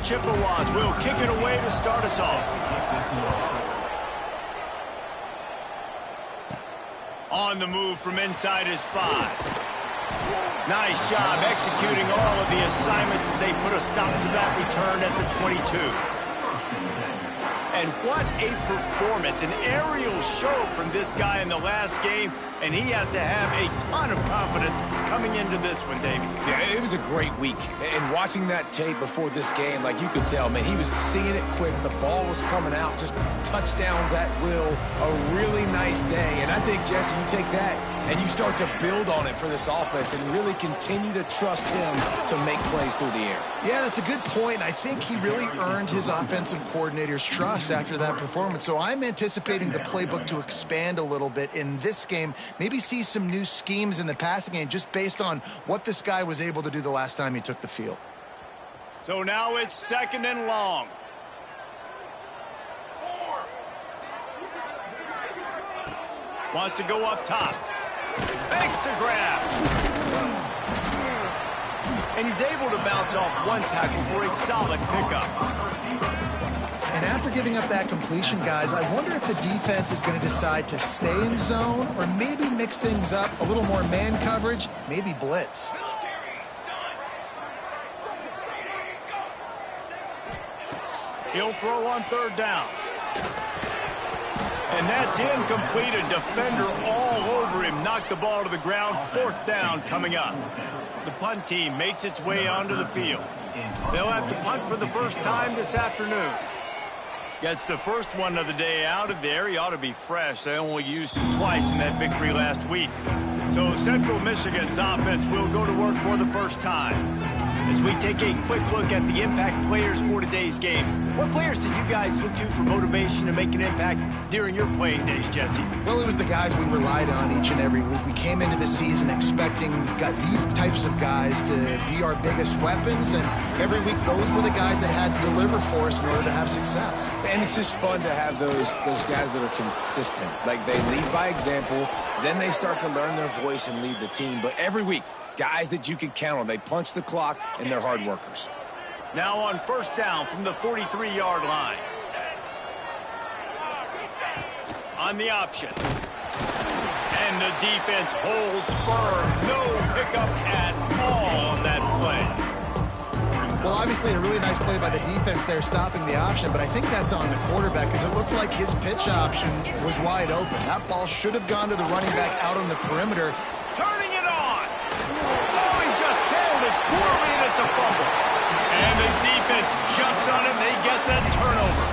Chippewas will kick it away to start us off. On the move from inside his 5. Nice job executing all of the assignments as they put a stop to that return at the 22. And what a performance, an aerial show from this guy in the last game, and he has to have a ton of confidence coming into this one, David. Yeah, it was a great week. And watching that tape before this game, like you could tell, man, he was seeing it quick. The ball was coming out, just touchdowns at will. A really nice day. And I think, Jesse, you take that and you start to build on it for this offense and really continue to trust him to make plays through the air. Yeah, that's a good point. I think he really earned his offensive coordinator's trust after that performance. So I'm anticipating the playbook to expand a little bit in this game, maybe see some new schemes in the passing game just based on what this guy was able to do the last time he took the field. So now it's 2nd and long. Wants to go up top. Makes the grab. And he's able to bounce off one tackle for a solid pickup. And after giving up that completion, guys, I wonder if the defense is going to decide to stay in zone or maybe mix things up, a little more man coverage, maybe blitz. He'll throw on 3rd down. And that's incomplete. A defender all over him. Knocked the ball to the ground. 4th down coming up. The punt team makes its way onto the field. They'll have to punt for the first time this afternoon. Gets the first one of the day out of there. He ought to be fresh. They only used him twice in that victory last week. So Central Michigan's offense will go to work for the first time. As we take a quick look at the impact players for today's game, what players did you guys look to for motivation to make an impact during your playing days, Jesse? Well, it was the guys we relied on each and every week. We came into the season expecting these types of guys to be our biggest weapons, and every week those were the guys that had to deliver for us in order to have success. And it's just fun to have those guys that are consistent. Like, they lead by example, then they start to learn their voice and lead the team. But every week, guys that you can count on. They punch the clock, and they're hard workers. Now on 1st down from the 43-yard line. On the option. And the defense holds firm. No pickup at all on that play. Well, obviously a really nice play by the defense there stopping the option, but I think that's on the quarterback because it looked like his pitch option was wide open. That ball should have gone to the running back out on the perimeter. Turning it on. Oh, he just handled it poorly, and it's a fumble. And the defense jumps on it, and they get that turnover.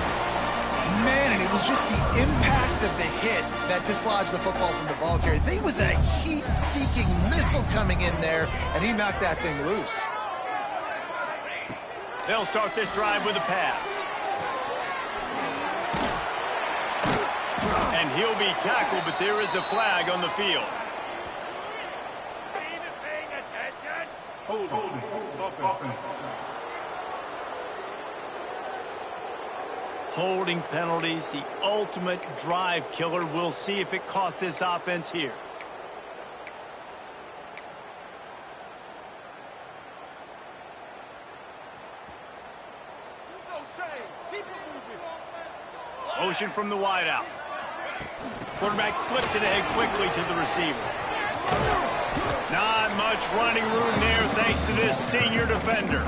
Man, and it was just the impact of the hit that dislodged the football from the ball carrier. There was a heat-seeking missile coming in there, and he knocked that thing loose. They'll start this drive with a pass. And he'll be tackled, but there is a flag on the field. Holding penalties, the ultimate drive killer. We'll see if it costs this offense here. Motion from the wideout. Quarterback flips it ahead quickly to the receiver. Not much running room there thanks to this senior defender.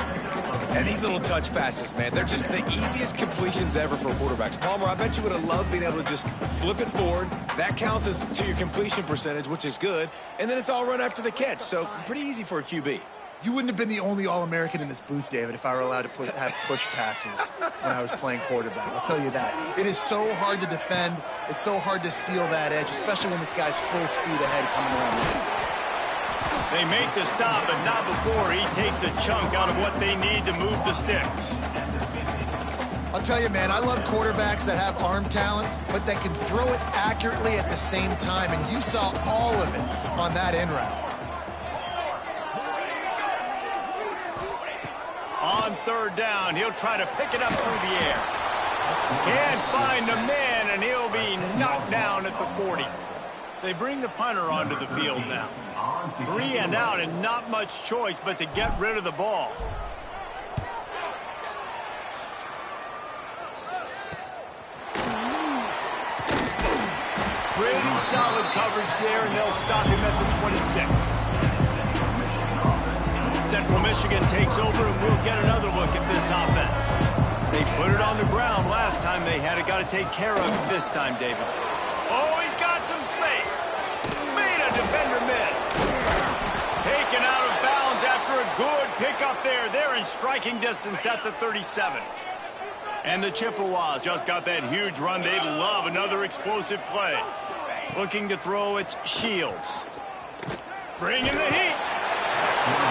And these little touch passes, man, they're just the easiest completions ever for quarterbacks. Palmer, I bet you would have loved being able to just flip it forward. That counts as to your completion percentage, which is good. And then it's all run after the catch, so pretty easy for a QB. You wouldn't have been the only All-American in this booth, David, if I were allowed to have push passes when I was playing quarterback. I'll tell you that. It is so hard to defend. It's so hard to seal that edge, especially when this guy's full speed ahead coming around the inside. They make the stop, but not before he takes a chunk out of what they need to move the sticks. I'll tell you, man, I love quarterbacks that have arm talent, but that can throw it accurately at the same time, and you saw all of it on that end route. On 3rd down, he'll try to pick it up through the air. Can't find the man, and he'll be knocked down at the 40. They bring the punter onto the field now. 3 and out, and not much choice but to get rid of the ball. pretty solid coverage there, and they'll stop him at the 26. Central Michigan takes over, and we'll get another look at this offense. They put it on the ground last time they had it. Got to take care of it this time, David. Oh, he's got some space. Made a defender miss. Taken out of bounds after a good pickup there. They're in striking distance at the 37. And the Chippewas just got that huge run. They love another explosive play. Looking to throw, it's Shields. Bringing the heat.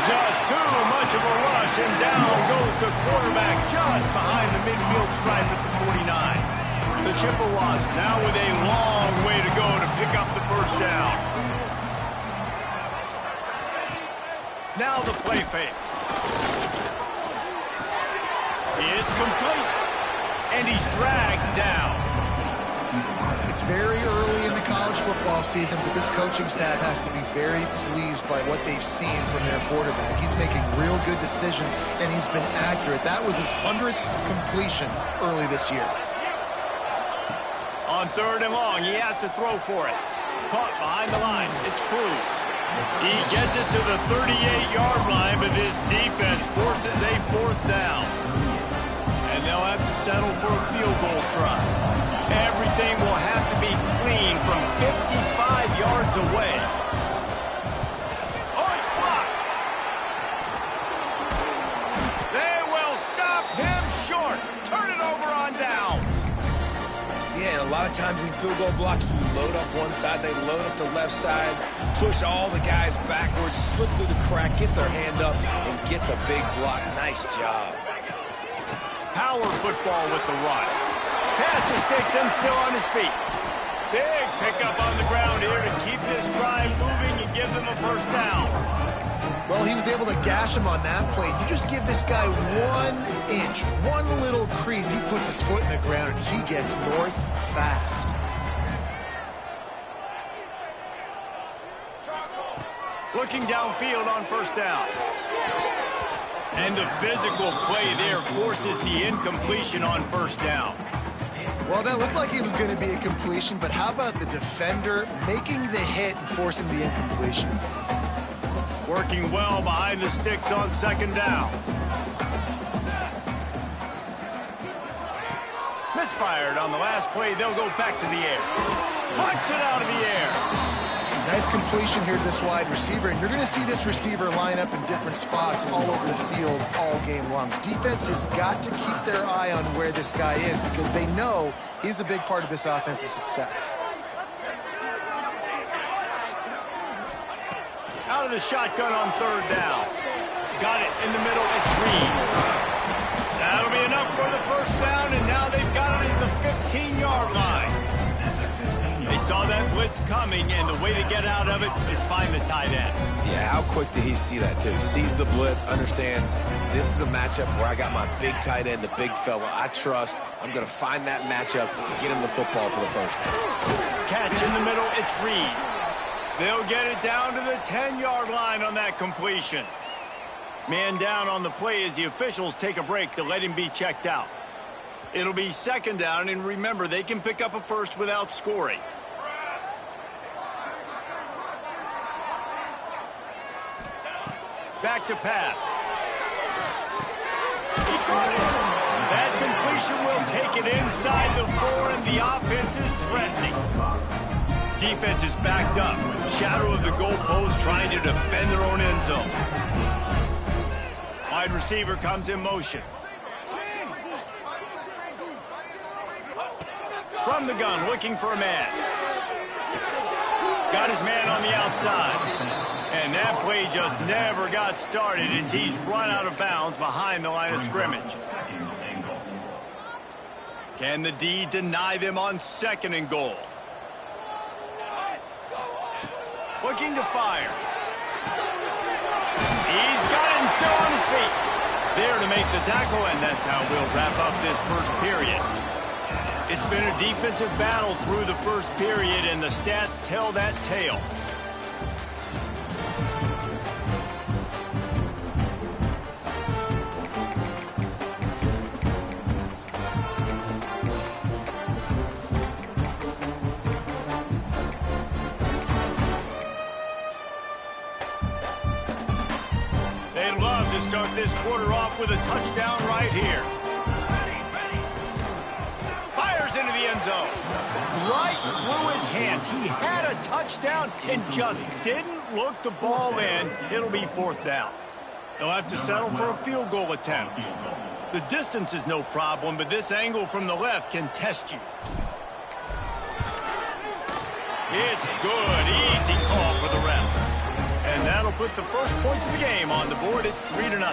Just too much of a rush, and down goes the quarterback just behind the midfield stripe at the 49. The Chippewas now with a long way to go to pick up the first down. Now the play fake. It's complete. And he's dragged down. It's very early in the college football season, but this coaching staff has to be very pleased by what they've seen from their quarterback. He's making real good decisions, and he's been accurate. That was his 100th completion early this year. On 3rd and long, he has to throw for it. Caught behind the line. It's Cruz. He gets it to the 38-yard line, but his defense forces a 4th down. And they'll have to settle for a field goal try. Everything will have to be clean from 55 yards away. Oh, it's blocked. They will stop him short. Turn it over on downs. Yeah, and a lot of times in field goal blocking, you load up one side, they load up the left side, push all the guys backwards, slip through the crack, get their hand up, and get the big block. Nice job. Power football with the run. Pass to sticks and still on his feet. Big pickup on the ground here to keep this drive moving and give them a first down. Well, he was able to gash him on that play. You just give this guy 1 inch, one little crease. He puts his foot in the ground, and he gets north fast. Looking downfield on first down. And the physical play there forces the incompletion on first down. Well, that looked like it was going to be a completion, but how about the defender making the hit and forcing the incompletion? Working well behind the sticks on 2nd down. Misfired on the last play. They'll go back to the air. Punts it out of the air. Nice completion here to this wide receiver, and you're going to see this receiver line up in different spots all over the field all game long. Defense has got to keep their eye on where this guy is because they know he's a big part of this offense's success. Out of the shotgun on 3rd down. Got it in the middle. It's Reed. That'll be enough for the first down, and now they've got it at the 15-yard line. They saw that blitz coming, and the way to get out of it is find the tight end. Yeah, how quick did he see that, too? Sees the blitz, understands this is a matchup where I got my big tight end, the big fella I trust. I'm going to find that matchup and get him the football for the first down. Catch in the middle, it's Reed. They'll get it down to the 10-yard line on that completion. Man down on the play as the officials take a break to let him be checked out. It'll be 2nd down, and remember, they can pick up a first without scoring. Back to pass. He caught it. That completion will take it inside the 4, and the offense is threatening. Defense is backed up. Shadow of the goalpost trying to defend their own end zone. Wide receiver comes in motion. From the gun, looking for a man. Got his man on the outside. And that play just never got started as he's run out of bounds behind the line of scrimmage. Can the D deny them on 2nd and goal? Looking to fire. He's got it and still on his feet. There to make the tackle, and that's how we'll wrap up this first period. It's been a defensive battle through the first period, and the stats tell that tale. They'd love to start this quarter off with a touchdown right here. Fires into the end zone. Right through his hands. He had a touchdown and just didn't look the ball in. It'll be fourth down. They'll have to settle for a field goal attempt. The distance is no problem, but this angle from the left can test you. It's good. Easy call for the ref. And that'll put the first points of the game on the board. It's 3-0.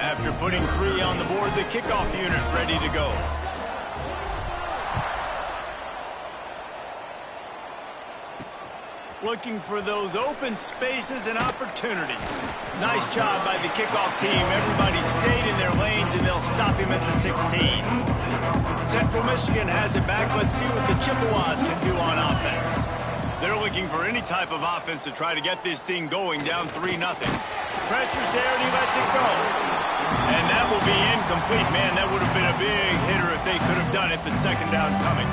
After putting 3 on the board, the kickoff unit ready to go. Looking for those open spaces and opportunities. Nice job by the kickoff team. Everybody stayed in their lanes, and they'll stop him at the 16. Central Michigan has it back. Let's see what the Chippewas can do on offense. They're looking for any type of offense to try to get this thing going, down 3-0. Pressure's there, and he lets it go. And that will be incomplete. Man, that would have been a big hitter if they could have done it, but second down coming.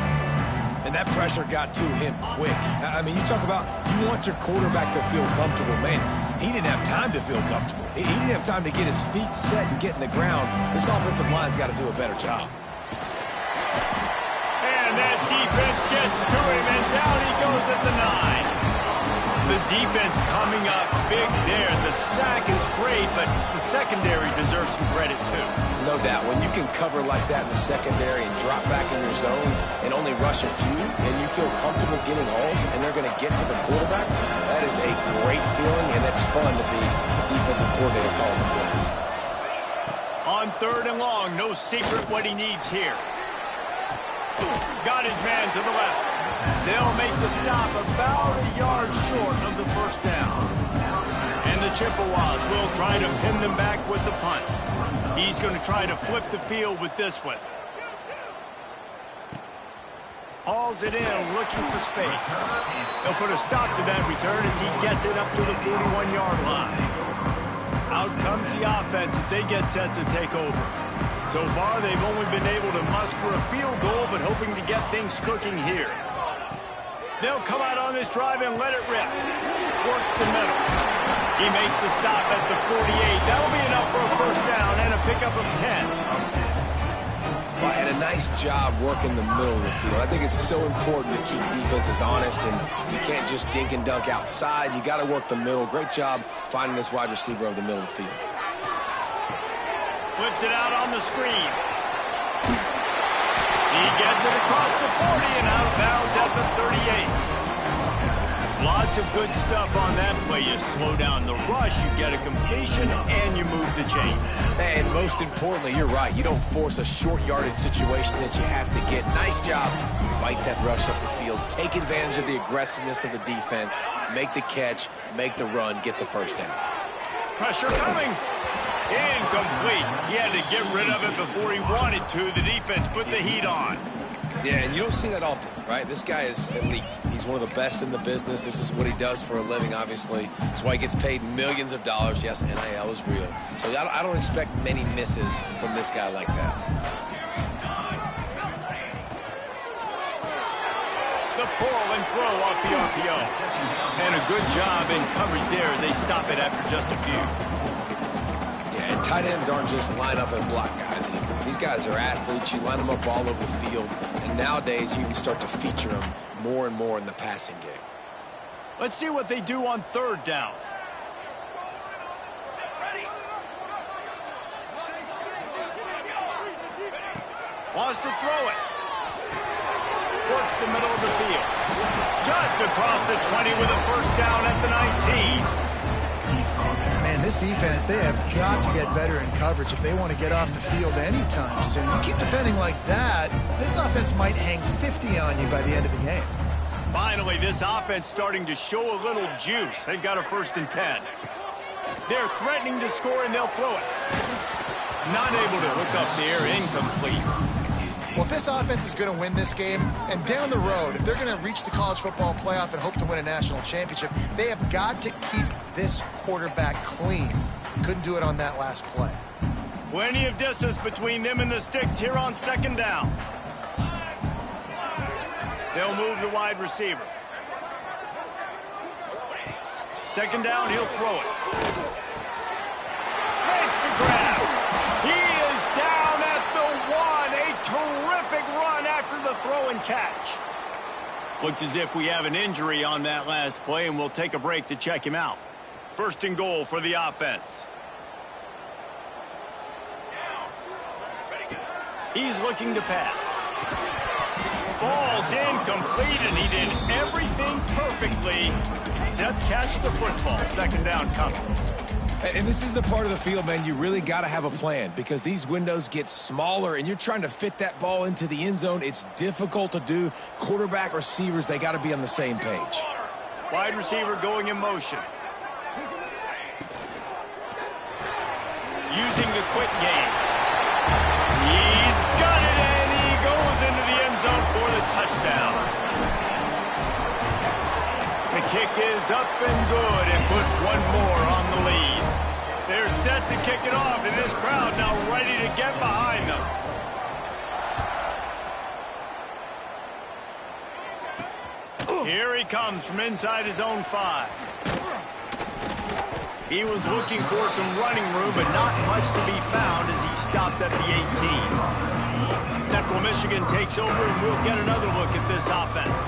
And that pressure got to him quick. I mean, you talk about you want your quarterback to feel comfortable. Man, he didn't have time to feel comfortable. He didn't have time to get his feet set and get in the ground. This offensive line's got to do a better job. And that defense gets to him, and down he goes at the 9. The defense coming up big there. The sack is great, but the secondary deserves some credit, too. No doubt. When you can cover like that in the secondary and drop back in your zone and only rush a few, and you feel comfortable getting home, and they're going to get to the quarterback, that is a great feeling, and it's fun to be a defensive coordinator calling the plays. On 3rd and long, no secret what he needs here. Got his man to the left. They'll make the stop about a yard short of the first down. And the Chippewas will try to pin them back with the punt. He's going to try to flip the field with this one. Hauls it in, looking for space. He'll put a stop to that return as he gets it up to the 41-yard line. Out comes the offense as they get set to take over. So far, they've only been able to muster a field goal, but hoping to get things cooking here. They'll come out on this drive and let it rip. Works the middle. He makes the stop at the 48. That'll be enough for a first down and a pickup of 10. Well, and a nice job working the middle of the field. I think it's so important to keep defenses honest, and you can't just dink and dunk outside. You got to work the middle. Great job finding this wide receiver over the middle of the field. Flips it out on the screen. He gets it across the 40 and out of bounds at the 38. Lots of good stuff on that play. You slow down the rush, you get a completion, and you move the chains. And most importantly, you're right. You don't force a short yardage situation that you have to get. Nice job. Fight that rush up the field. Take advantage of the aggressiveness of the defense. Make the catch, make the run, get the first down. Pressure coming. Incomplete. He had to get rid of it before he wanted to. The defense put the heat on. Yeah, and you don't see that often, right? This guy is elite. He's one of the best in the business. This is what he does for a living, obviously. That's why he gets paid millions of dollars. Yes, NIL is real. So I don't expect many misses from this guy like that. The pull and throw off the RPO. And a good job in coverage there as they stop it after just a few. And tight ends aren't just line up and block guys anymore. These guys are athletes. You line them up all over the field. And nowadays, you can start to feature them more and more in the passing game. Let's see what they do on 3rd down. Wants to throw it. Works the middle of the field. Just across the 20 with a first down at the 19. Man, this defense, they have got to get better in coverage if they want to get off the field anytime soon. You keep defending like that, this offense might hang 50 on you by the end of the game. Finally, this offense starting to show a little juice. They've got a 1st and 10. They're threatening to score, and they'll throw it. Not able to hook up there, incomplete. Well, if this offense is going to win this game, and down the road, if they're going to reach the college football playoff and hope to win a national championship, they have got to keep this quarterback clean. Couldn't do it on that last play. Plenty of distance between them and the sticks here on 2nd down. They'll move the wide receiver. 2nd down, he'll throw it. catch. Looks as if we have an injury on that last play, and we'll take a break to check him out. First and goal for the offense. He's looking to pass. Falls incomplete, and he did everything perfectly except catch the football. Second down coming. And this is the part of the field, man, you really got to have a plan because these windows get smaller and you're trying to fit that ball into the end zone. It's difficult to do. Quarterback, receivers, they got to be on the same page. Wide receiver going in motion. Using the quick game. He's got it, and he goes into the end zone for the touchdown. The kick is up and good and put one more on the lead. They're set to kick it off, and this crowd now ready to get behind them. Here he comes from inside his own 5. He was looking for some running room, but not much to be found as he stopped at the 18. Central Michigan takes over, and we'll get another look at this offense.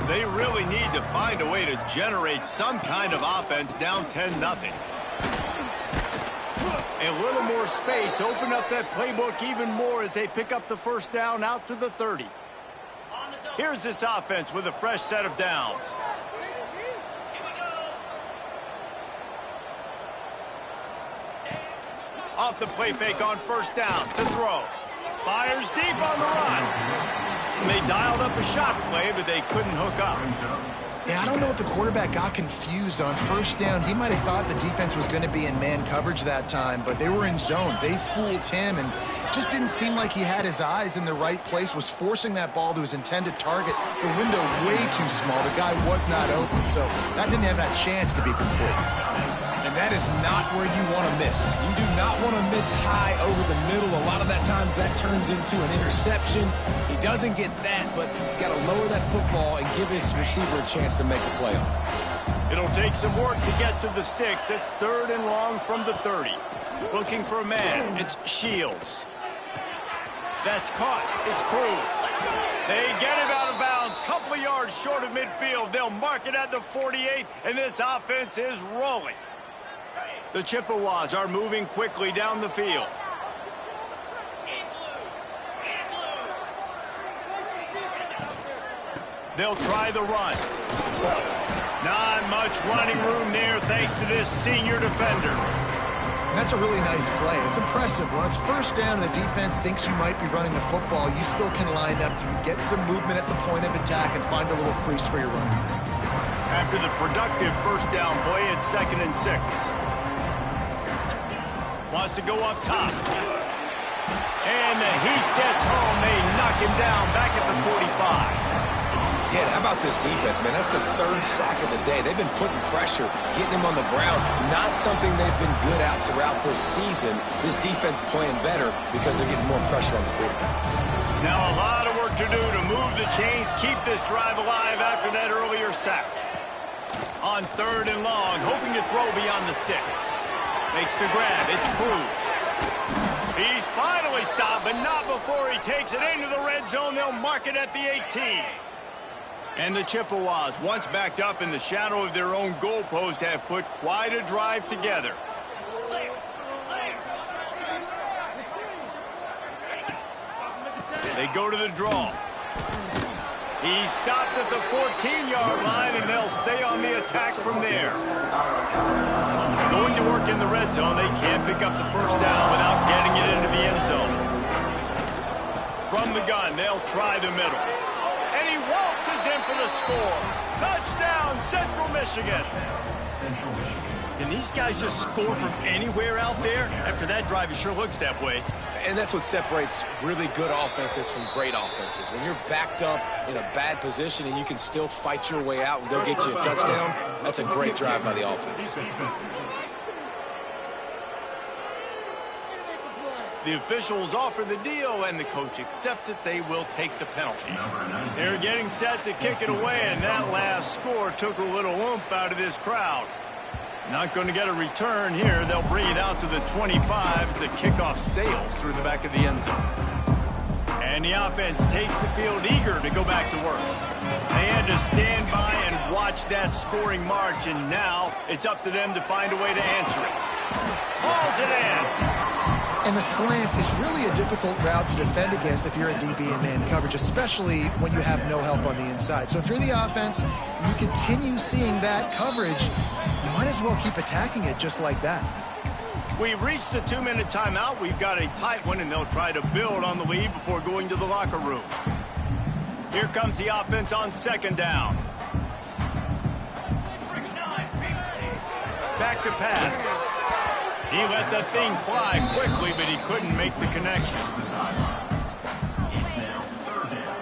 They really need to find a way to generate some kind of offense down 10-0. A little more space, open up that playbook even more as they pick up the first down out to the 30. Here's this offense with a fresh set of downs. Off the play fake on first down, to throw. Fires deep on the run. And they dialed up a shot play, but they couldn't hook up. Yeah, I don't know if the quarterback got confused on first down. He might have thought the defense was going to be in man coverage that time, but they were in zone. They fooled him and just didn't seem like he had his eyes in the right place, was forcing that ball to his intended target. The window way too small. The guy was not open, so that didn't have that chance to be complete. And that is not where you want to miss. You do not want to miss high over the middle. A lot of that times that turns into an interception. He doesn't get that, but he's got to lower that football and give his receiver a chance to make a play on it. It'll take some work to get to the sticks. It's 3rd and long from the 30. Looking for a man. It's Shields. That's caught. It's Cruz. They get him out of bounds. Couple of yards short of midfield. They'll mark it at the 48, and this offense is rolling. The Chippewas are moving quickly down the field. They'll try the run. Not much running room there thanks to this senior defender. And that's a really nice play. It's impressive. When it's first down and the defense thinks you might be running the football, you still can line up. You can get some movement at the point of attack and find a little crease for your running back. After the productive first down play, it's 2nd and 6. Wants to go up top. And the heat gets home. They knock him down back at the 45. Yeah, how about this defense, man? That's the 3rd sack of the day. They've been putting pressure, getting him on the ground. Not something they've been good at throughout this season. This defense playing better because they're getting more pressure on the quarterback. Now a lot of work to do to move the chains, keep this drive alive after that earlier sack. On 3rd and long, hoping to throw beyond the sticks. Makes the grab. It's Cruz. He's finally stopped, but not before he takes it into the red zone. They'll mark it at the 18. And the Chippewas, once backed up in the shadow of their own goalpost, have put quite a drive together. They go to the draw. He's stopped at the 14-yard line, and they'll stay on the attack from there. Going to work in the red zone. They can't pick up the first down without getting it into the end zone. From the gun, they'll try the middle. And he waltzes in for the score. Touchdown, Central Michigan. Can these guys just score from anywhere out there? After that drive, it sure looks that way. And that's what separates really good offenses from great offenses. When you're backed up in a bad position and you can still fight your way out and they'll get you a touchdown, that's a great drive by the offense. The officials offer the deal, and the coach accepts it. They will take the penalty. They're getting set to kick it away, and that last score took a little oomph out of this crowd. Not going to get a return here. They'll bring it out to the 25 as the kickoff sails through the back of the end zone. And the offense takes the field eager to go back to work. They had to stand by and watch that scoring march, and now it's up to them to find a way to answer it. Hauls it in. And the slant is really a difficult route to defend against if you're a DB in man coverage, especially when you have no help on the inside. So if you're the offense, you continue seeing that coverage, you might as well keep attacking it just like that. We've reached the 2-minute timeout. We've got a tight one, and they'll try to build on the lead before going to the locker room. Here comes the offense on second down. Back to pass. He let the thing fly quickly, but he couldn't make the connection.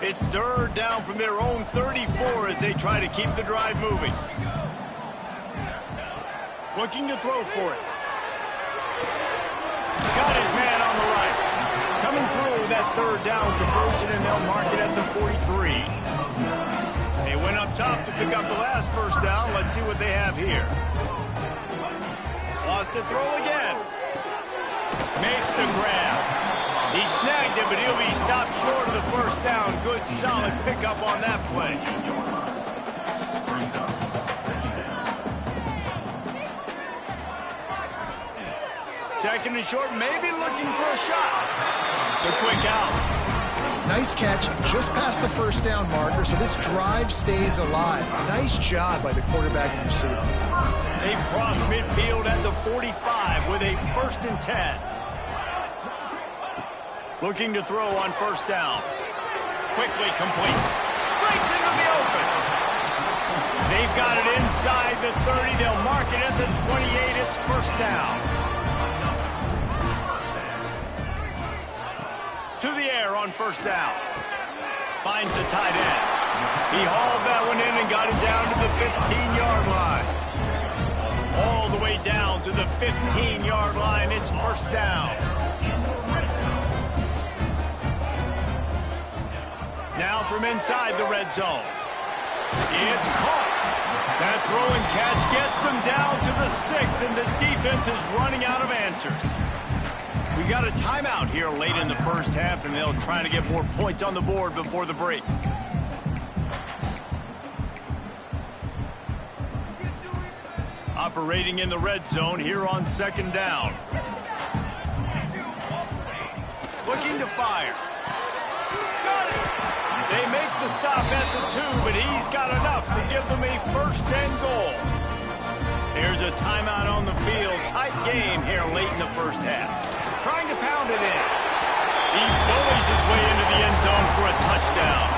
It's third down from their own 34 as they try to keep the drive moving. Looking to throw for it. Got his man on the right. Coming through that third down conversion, and they'll mark it at the 43. They went up top to pick up the last first down. Let's see what they have here. Lost to throw again. Makes the grab. He snagged it, but he'll be stopped short of the first down. Good, solid pickup on that play. Second and short, maybe looking for a shot. The quick out. Nice catch just past the first down marker, so this drive stays alive. Nice job by the quarterback and receiver. They cross midfield at the 45 with a 1st and 10. Looking to throw on first down. Quickly complete. Breaks into the open. They've got it inside the 30. They'll mark it at the 28. It's first down. To the air on first down. Finds the tight end. He hauled that one in and got it down to the 15-yard line. All the way down to the 15-yard line. It's first down. Now from inside the red zone. It's caught. That throw and catch gets them down to the 6, and the defense is running out of answers. We got a timeout here late in the first half, and they'll try to get more points on the board before the break. Operating in the red zone here on second down. Looking to fire. They make the stop at the 2, but he's got enough to give them a 1st and goal. There's a timeout on the field. Tight game here late in the first half. Trying to pound it in. He bullies his way into the end zone for a touchdown.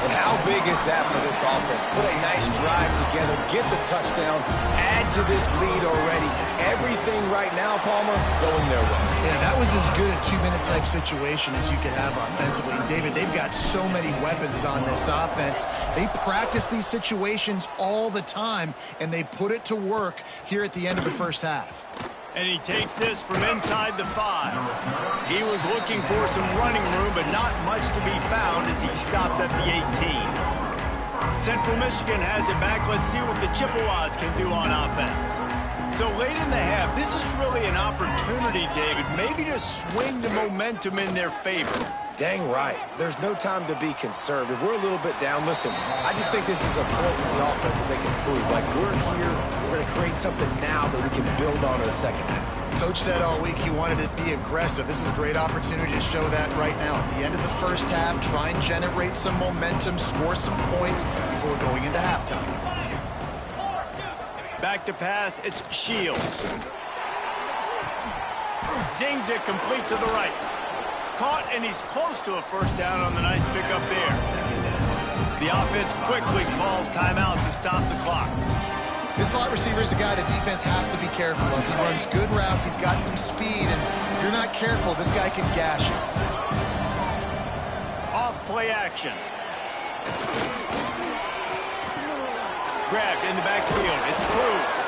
And how big is that for this offense? Put a nice drive together, get the touchdown, add to this lead already. Everything right now, Palmer, going their way. Yeah, that was as good a 2-minute type situation as you could have offensively. And David, they've got so many weapons on this offense. They practice these situations all the time, and they put it to work here at the end of the first half. And he takes this from inside the 5. He was looking for some running room, but not much to be found as he stopped at the 18. Central Michigan has it back. Let's see what the Chippewas can do on offense. So late in the half, this is really an opportunity, David, maybe to swing the momentum in their favor. Dang right. There's no time to be conservative. We're a little bit down. Listen, I just think this is a point with the offense that they can prove. Like, we're here, we're going to create something now that we can build on in the second half. Coach said all week he wanted to be aggressive. This is a great opportunity to show that right now. At the end of the first half, try and generate some momentum, score some points before going into halftime. Back to pass, it's Shields. Zings it complete to the right. Caught, and he's close to a first down on the nice pickup there. The offense quickly calls timeout to stop the clock. This slot receiver is a guy the defense has to be careful of. He runs good routes, he's got some speed, and if you're not careful, this guy can gash you. Off play action. Grabbed in the backfield. It's Cruz.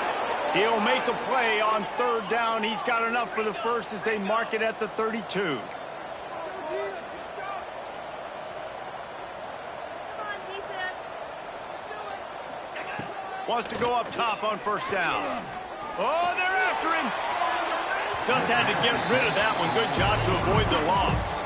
He'll make a play on third down. He's got enough for the first as they mark it at the 32. Wants to go up top on first down. Oh, they're after him. Just had to get rid of that one. Good job to avoid the loss.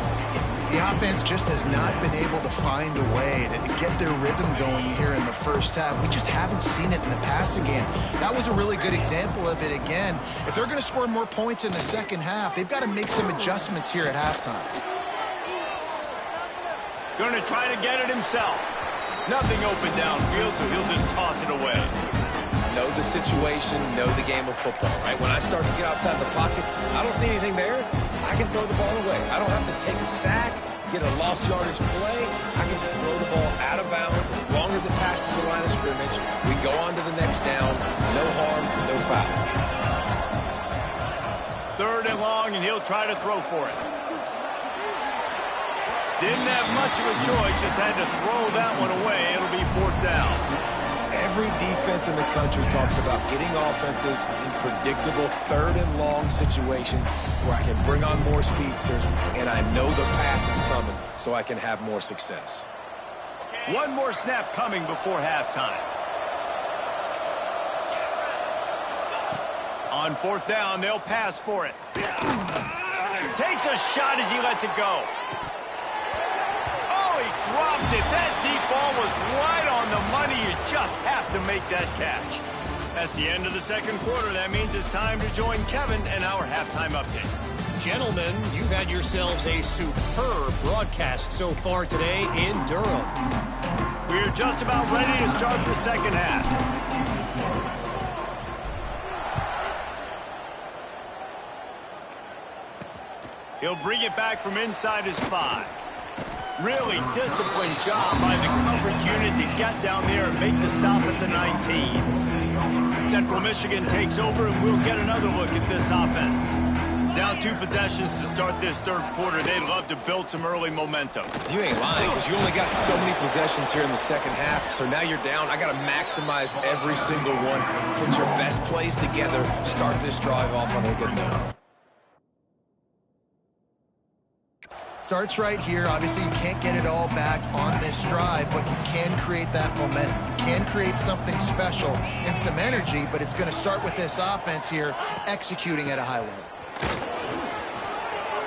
The offense just has not been able to find a way to get their rhythm going here in the first half. We just haven't seen it in the passing game. That was a really good example of it again. If they're going to score more points in the second half, they've got to make some adjustments here at halftime. Going to try to get it himself. Nothing open downfield, so he'll just toss it away. Know the situation, know the game of football, right? When I start to get outside the pocket, I don't see anything there. I can throw the ball away. I don't have to take a sack, get a lost yardage play. I can just throw the ball out of bounds as long as it passes the line of scrimmage. We go on to the next down. No harm, no foul. 3rd and long, and he'll try to throw for it. Didn't have much of a choice, just had to throw that one away. It'll be 4th down. Every defense in the country talks about getting offenses in predictable 3rd and long situations where I can bring on more speedsters and I know the pass is coming so I can have more success. One more snap coming before halftime. On 4th down, they'll pass for it. Takes a shot as he lets it go. Oh, he dropped it. That deep ball was right on the money. You just have to make that catch. That's the end of the 2nd quarter. That means it's time to join Kevin and our halftime update. Gentlemen, you've had yourselves a superb broadcast so far today in Durham. We're just about ready to start the second half. He'll bring it back from inside his 5. Really disciplined job by the coverage unit to get down there and make the stop at the 19. Central Michigan takes over, and we'll get another look at this offense. Down 2 possessions to start this 3rd quarter. They'd love to build some early momentum. You ain't lying, because you only got so many possessions here in the second half, so now you're down. I got to maximize every single one. Put your best plays together. Start this drive off on a good note. Starts right here. Obviously, you can't get it all back on this drive, but you can create that momentum. You can create something special and some energy, but it's going to start with this offense here executing at a high level.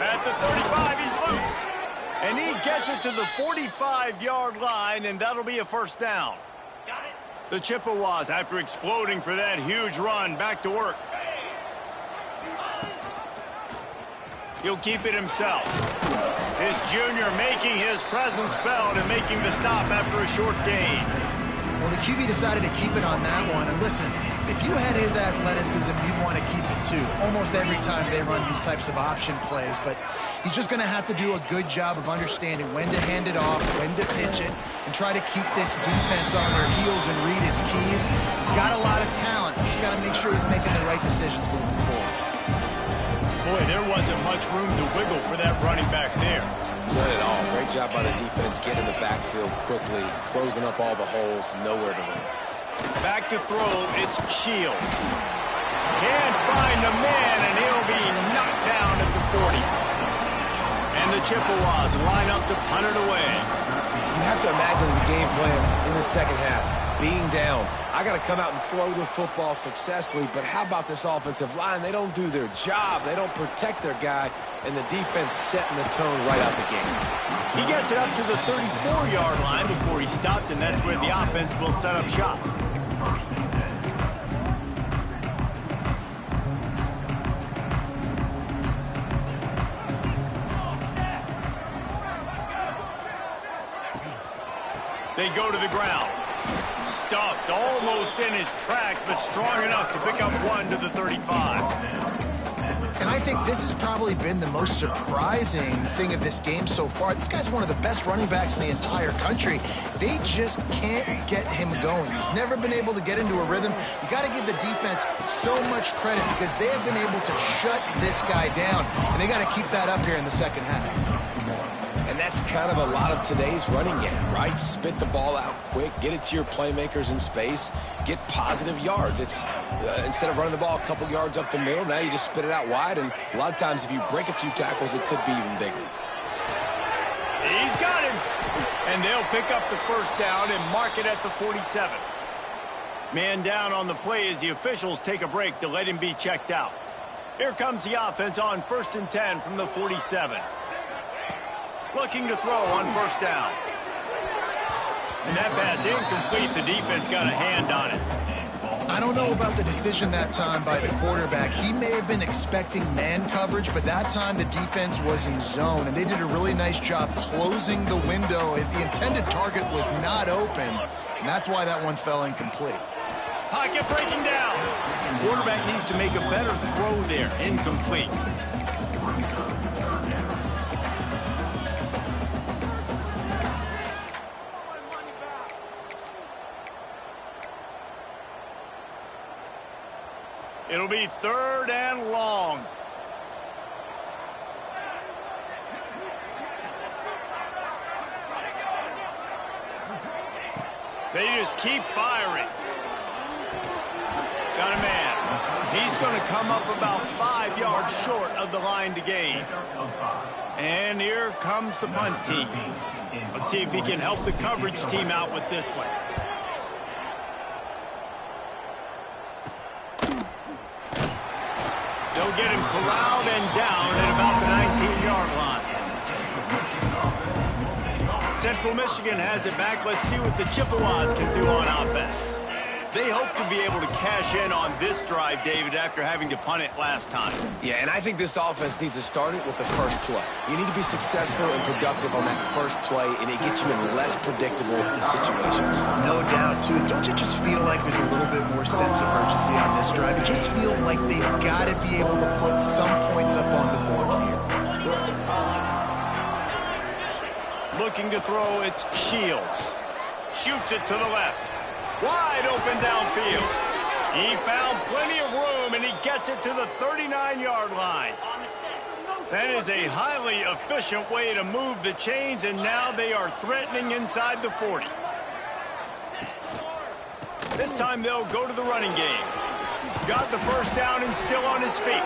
At the 35, he's loose. And he gets it to the 45-yard line, and that'll be a 1st down. The Chippewas, after exploding for that huge run, back to work. He'll keep it himself. His junior making his presence felt and making the stop after a short gain. Well, the QB decided to keep it on that one. And listen, if you had his athleticism, you'd want to keep it too. Almost every time they run these types of option plays. But he's just going to have to do a good job of understanding when to hand it off, when to pitch it, and try to keep this defense on their heels and read his keys. He's got a lot of talent. He's got to make sure he's making the right decisions moving forward. Boy, there wasn't much room to wiggle for that running back there. None at all. Great job by the defense getting the backfield quickly, closing up all the holes, nowhere to run. Back to throw, it's Shields. Can't find the man, and he'll be knocked down at the 40. And the Chippewas line up to punt it away. You have to imagine the game plan in the second half. Being down, I got to come out and throw the football successfully, but how about this offensive line? They don't do their job. They don't protect their guy, and the defense setting the tone right out the gate. He gets it up to the 34-yard line before he stopped, and that's where the offense will set up shop. They go to the ground. Stuffed almost in his tracks, but strong enough to pick up 1 to the 35. And I think this has probably been the most surprising thing of this game so far. This guy's one of the best running backs in the entire country. They just can't get him going. He's never been able to get into a rhythm. You got to give the defense so much credit because they have been able to shut this guy down, and they got to keep that up here in the second half. And that's kind of a lot of today's running game, right? Spit the ball out quick, get it to your playmakers in space, get positive yards. It's instead of running the ball a couple yards up the middle, now you just spit it out wide, and a lot of times if you break a few tackles, it could be even bigger. He's got him. And they'll pick up the 1st down and mark it at the 47. Man down on the play as the officials take a break to let him be checked out. Here comes the offense on 1st and 10 from the 47. Looking to throw on first down. And that pass incomplete. The defense got a hand on it. I don't know about the decision that time by the quarterback. He may have been expecting man coverage, but that time the defense was in zone, and they did a really nice job closing the window. The intended target was not open, and that's why that one fell incomplete. Pocket breaking down. Quarterback needs to make a better throw there. Incomplete. It'll be 3rd and long. They just keep firing. Got a man. He's going to come up about 5 yards short of the line to gain. And here comes the punt team. Let's see if he can help the coverage team out with this one. They'll get him corralled and down at about the 19-yard line. Central Michigan has it back. Let's see what the Chippewas can do on offense. They hope to be able to cash in on this drive, David, after having to punt it last time. Yeah, and I think this offense needs to start it with the first play. You need to be successful and productive on that first play, and it gets you in less predictable situations. No doubt, too. Don't you just feel like there's a little bit more sense of urgency on this drive? It just feels like they've got to be able to put some points up on the board here. Looking to throw, it's Shields. Shoots it to the left. Wide open downfield. He found plenty of room, and he gets it to the 39-yard line. That is a highly efficient way to move the chains, and now they are threatening inside the 40. This time they'll go to the running game. Got the first down and still on his feet.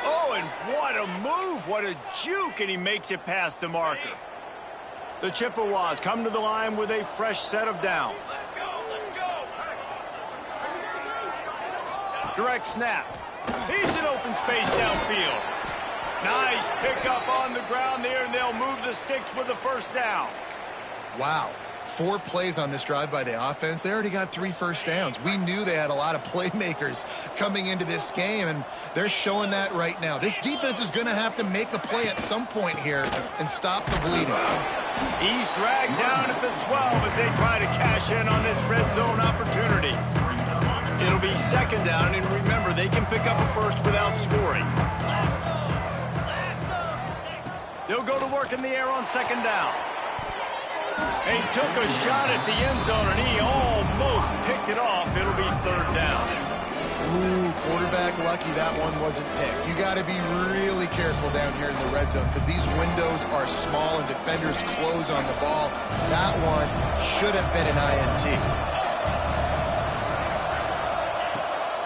Oh, and what a move, what a juke, and he makes it past the marker. The Chippewas come to the line with a fresh set of downs. Direct snap. He's in open space downfield. Nice pickup on the ground there, and they'll move the sticks with the first down. Wow. 4 plays on this drive by the offense. They already got 3 first downs. We knew they had a lot of playmakers coming into this game, and they're showing that right now. This defense is going to have to make a play at some point here and stop the bleeding. He's dragged down at the 12 as they try to cash in on this red zone opportunity. It'll be 2nd down, and remember, they can pick up a first without scoring. They'll go to work in the air on 2nd down. He took a shot at the end zone, and he almost picked it off. It'll be 3rd down. Ooh, quarterback lucky that one wasn't picked. You got to be really careful down here in the red zone because these windows are small and defenders close on the ball. That one should have been an INT.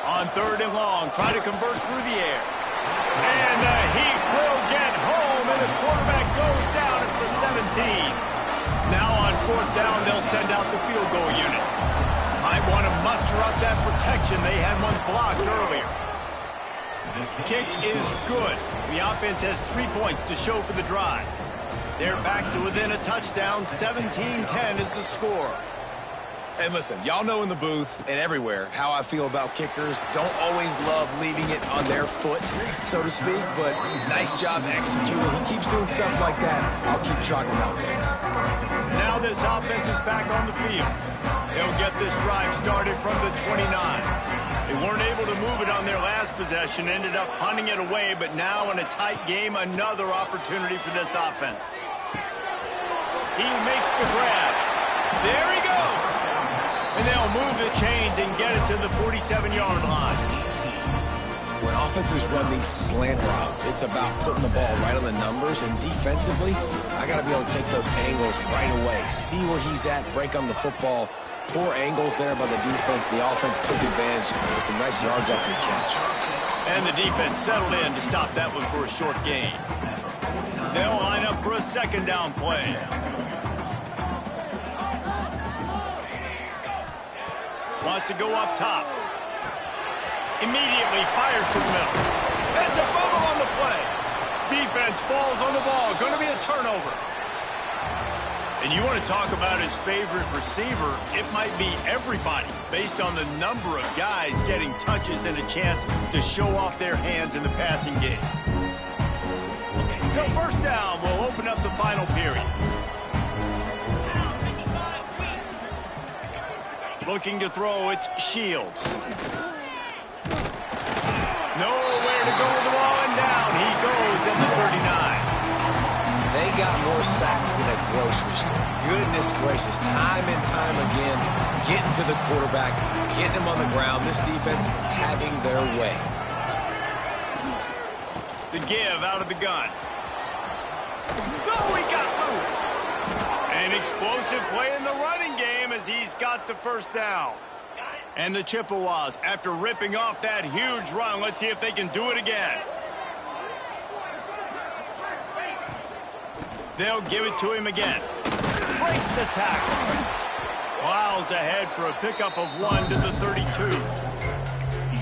On 3rd and long, try to convert through the air. And the Heat will get home, and the quarterback goes down at the 17. Now on 4th down, they'll send out the field goal unit. Might want to muster up that protection. They had one blocked earlier. Kick is good. The offense has 3 points to show for the drive. They're back to within a touchdown. 17-10 is the score. And listen, y'all know in the booth and everywhere how I feel about kickers. Don't always love leaving it on their foot, so to speak, but nice job executing. He keeps doing stuff like that. I'll keep trotting him out there. Now this offense is back on the field. They'll get this drive started from the 29. They weren't able to move it on their last possession, ended up punting it away, but now in a tight game, another opportunity for this offense. He makes the grab. There he goes. And they'll move the chains and get it to the 47-yard line. When offenses run these slant routes, it's about putting the ball right on the numbers, and defensively, I got to be able to take those angles right away, see where he's at, break on the football. Poor angles there by the defense. The offense took advantage with some nice yards after the catch. And the defense settled in to stop that one for a short gain. They'll line up for a 2nd down play. Wants to go up top. Immediately fires to the middle. That's a fumble on the play. Defense falls on the ball. Going to be a turnover. And you want to talk about his favorite receiver, it might be everybody, based on the number of guys getting touches and a chance to show off their hands in the passing game. So first down, we'll open up the final period. Looking to throw, it's Shields. Nowhere to go with the ball, and down he goes at the 39. They got more sacks than a grocery store. Goodness gracious, time and time again, getting to the quarterback, getting him on the ground. This defense having their way. The give out of the gun. Oh, he got loose. An explosive play in the running game as he's got the first down. And the Chippewas, after ripping off that huge run, let's see if they can do it again. They'll give it to him again. Breaks the tackle. Plows ahead for a pickup of 1 to the 32.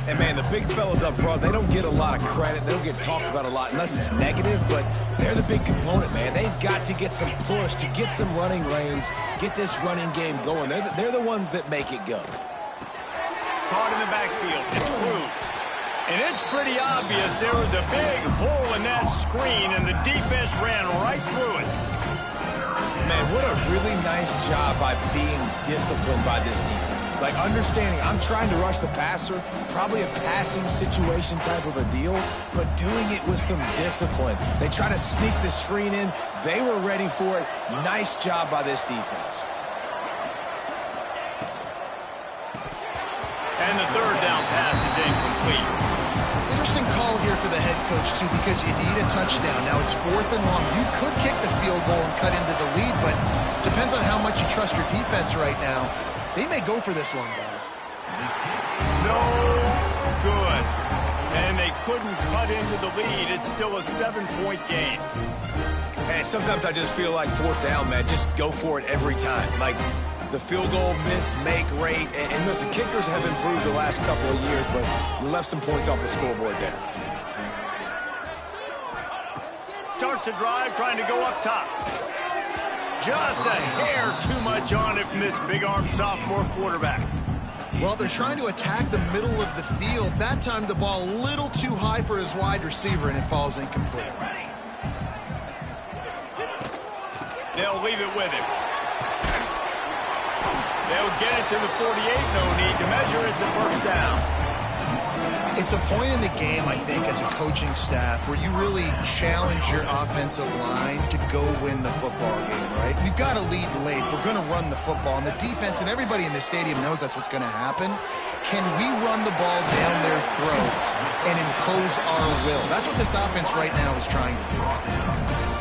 And, man, the big fellas up front, they don't get a lot of credit. They don't get talked about a lot unless it's negative, but they're the big component, man. They've got to get some push, to get some running lanes, get this running game going. They're the ones that make it go. Caught in the backfield. It's Cruz. And it's pretty obvious there was a big hole in that screen, and the defense ran right through it. Man, what a really nice job by being disciplined by this defense. Like, understanding I'm trying to rush the passer, probably a passing situation type of a deal, but doing it with some discipline. They try to sneak the screen in. They were ready for it. Nice job by this defense. And the third down pass is incomplete. Interesting call here for the head coach, too, because you need a touchdown. Now it's 4th and long. You could kick the field goal and cut into the lead, but depends on how much you trust your defense right now. They may go for this one, guys. No good. And they couldn't cut into the lead. It's still a 7-point game. And sometimes I just feel like 4th down, man. Just go for it every time. Like, the field goal miss-make rate. And listen, kickers have improved the last couple of years, but left some points off the scoreboard there. Starts a drive trying to go up top. Just a hair too much on it from this big-armed sophomore quarterback. Well, they're trying to attack the middle of the field. That time the ball a little too high for his wide receiver, and it falls incomplete. They'll leave it with him. They'll get it to the 48. No need to measure. It's a first down. It's a point in the game, I think, as a coaching staff where you really challenge your offensive line to go win the football game, right? We've got to lead late. We're going to run the football. And the defense and everybody in the stadium knows that's what's going to happen. Can we run the ball down their throats and impose our will? That's what this offense right now is trying to do.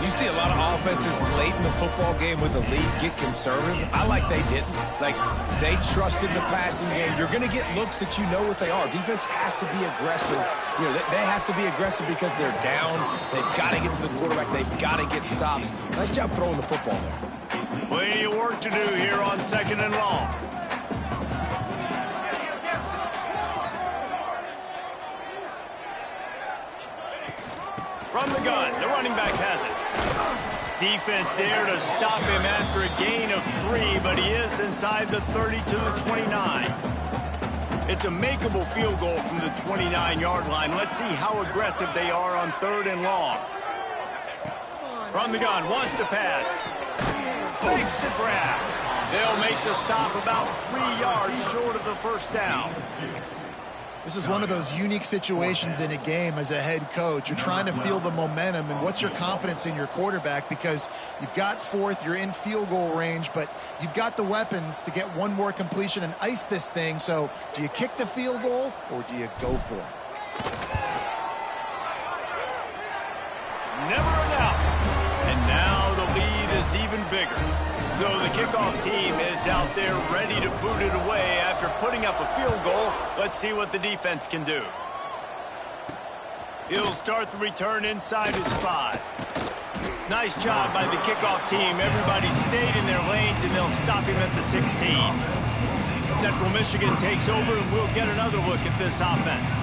You see a lot of offenses late in the football game with the lead get conservative. I like they didn't. Like, they trusted the passing game. You're going to get looks that you know what they are. Defense has to be aggressive. You know, they have to be aggressive because they're down. They've got to get to the quarterback. They've got to get stops. Nice job throwing the football there. Plenty of work to do here on 2nd and long. From the gun, the running back has it. Defense there to stop him after a gain of 3, but he is inside the 30 to the 29. It's a makeable field goal from the 29-yard line. Let's see how aggressive they are on 3rd and long. From the gun, wants to pass. Fakes the grab. They'll make the stop about 3 yards short of the first down. This is one of those unique situations in a game as a head coach. You're trying to feel the momentum, and what's your confidence in your quarterback? Because you've got 4th, you're in field goal range, but you've got the weapons to get one more completion and ice this thing. So do you kick the field goal, or do you go for it? Never a doubt. And now the lead is even bigger. So the kickoff team is out there ready to boot it away after putting up a field goal. Let's see what the defense can do. He'll start the return inside his 5. Nice job by the kickoff team. Everybody stayed in their lanes, and they'll stop him at the 16. Central Michigan takes over, and we'll get another look at this offense.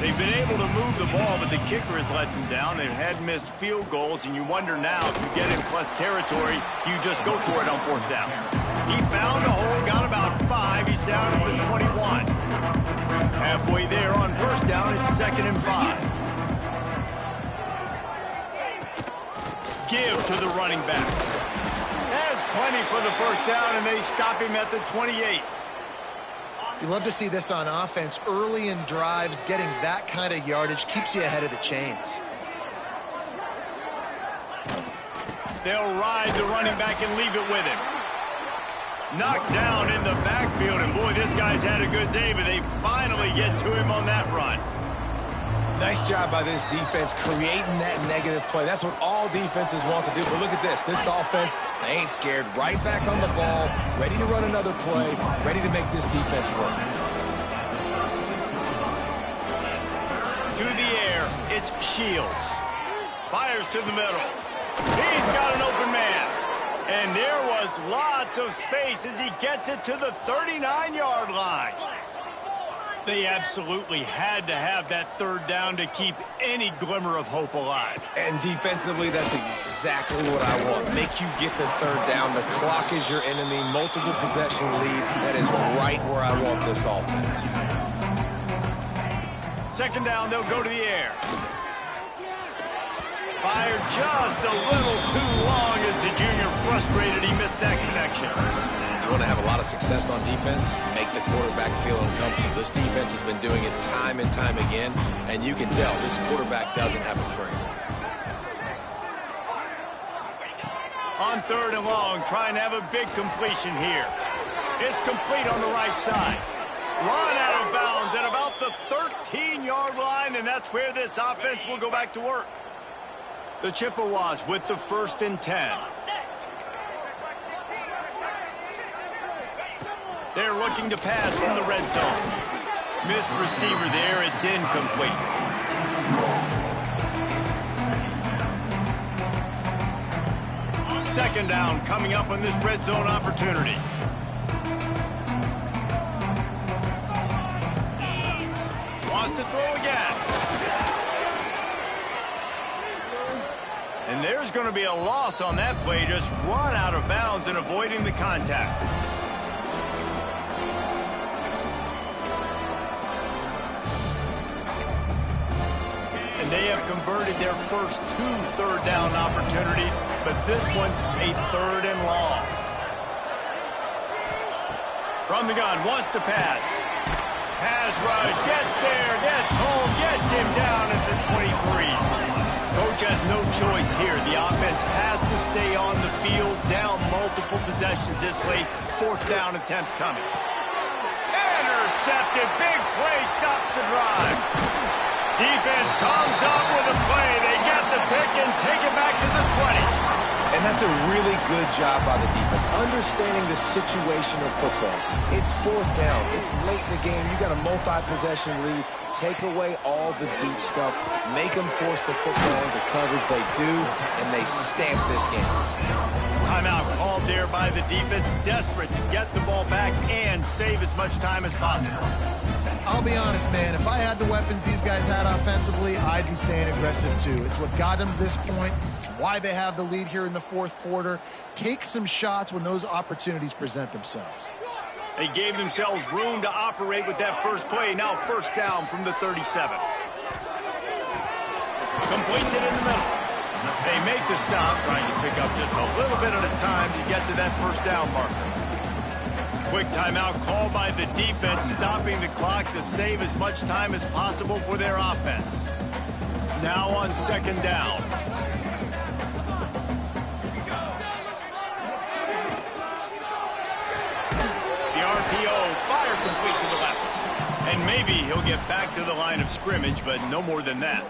They've been able to move the ball, but the kicker has let them down. They've had missed field goals, and you wonder now, if you get in plus territory, you just go for it on 4th down. He found a hole, got about 5. He's down to the 21. Halfway there on 1st down, it's 2nd and 5. Give to the running back. Has plenty for the 1st down, and they stop him at the 28. You love to see this on offense. Early in drives, getting that kind of yardage keeps you ahead of the chains. They'll ride the running back and leave it with him. Knocked down in the backfield, and boy, this guy's had a good day, but they finally get to him on that run. Nice job by this defense creating that negative play. That's what all defenses want to do. But look at this. This offense, they ain't scared. Right back on the ball, ready to run another play, ready to make this defense work. To the air, it's Shields. Fires to the middle. He's got an open man. And there was lots of space as he gets it to the 39-yard line. They absolutely had to have that 3rd down to keep any glimmer of hope alive. And defensively, that's exactly what I want. Make you get the 3rd down. The clock is your enemy. Multiple possession lead. That is right where I want this offense. 2nd down, they'll go to the air. Fired just a little too long as the junior frustrated. He missed that connection. You want to have a lot of success on defense, make the quarterback feel uncomfortable. This defense has been doing it time and time again, and you can tell this quarterback doesn't have a prayer. On 3rd and long, trying to have a big completion here. It's complete on the right side. Run out of bounds at about the 13-yard line, and that's where this offense will go back to work. The Chippewas with the 1st and 10. They're looking to pass from the red zone. Missed receiver there. It's incomplete. Second down coming up on this red zone opportunity. Wants to throw again. And there's going to be a loss on that play. Just run out of bounds and avoiding the contact. And they have converted their first 2 3rd down opportunities, but this one a 3rd and long. From the gun, wants to pass. Pass rush, gets there, gets home, gets him down at the 23. Coach has no choice here. The offense has to stay on the field, down multiple possessions this late. 4th down attempt coming. Intercepted. Big play stops the drive. Defense comes up with a play. They get the pick and take it back to the 20. And that's a really good job by the defense, understanding the situation of football. It's 4th down. It's late in the game. You got a multi-possession lead. Take away all the deep stuff. Make them force the football into coverage. They do, and they stamp this game. Timeout called there by the defense, desperate to get the ball back and save as much time as possible. I'll be honest, man. If I had the weapons these guys had offensively, I'd be staying aggressive too. It's what got them to this point. It's why they have the lead here in the 4th quarter. Take some shots when those opportunities present themselves. They gave themselves room to operate with that first play. Now 1st down from the 37. Completes it in the middle. They make the stop, trying to pick up just a little bit at a time to get to that 1st down marker. Quick timeout called by the defense, stopping the clock to save as much time as possible for their offense. Now on 2nd down. The RPO, fire complete to the left. And maybe he'll get back to the line of scrimmage, but no more than that.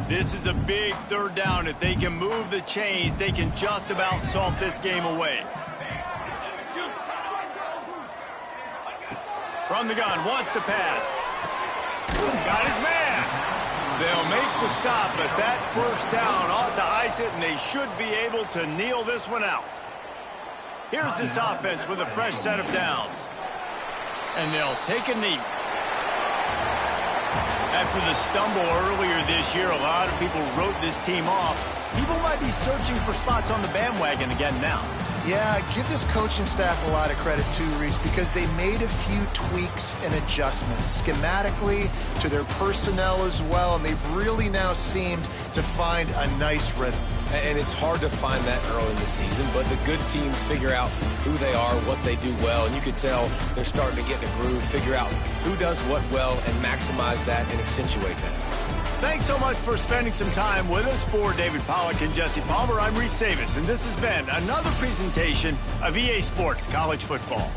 This is a big 3rd down. If they can move the chains, they can just about solve this game away. From the gun, wants to pass. Got his man. They'll make the stop, but that 1st down ought to ice it, and they should be able to kneel this one out. Here's this offense with a fresh set of downs. And they'll take a knee. After the stumble earlier this year, a lot of people wrote this team off. People might be searching for spots on the bandwagon again now. Yeah, give this coaching staff a lot of credit too, Reese, because they made a few tweaks and adjustments schematically to their personnel as well, and they've really now seemed to find a nice rhythm. And it's hard to find that early in the season, but the good teams figure out who they are, what they do well, and you can tell they're starting to get in a groove, figure out who does what well, and maximize that and accentuate that. Thanks so much for spending some time with us. For David Pollack and Jesse Palmer, I'm Reese Davis, and this has been another presentation of EA Sports College Football.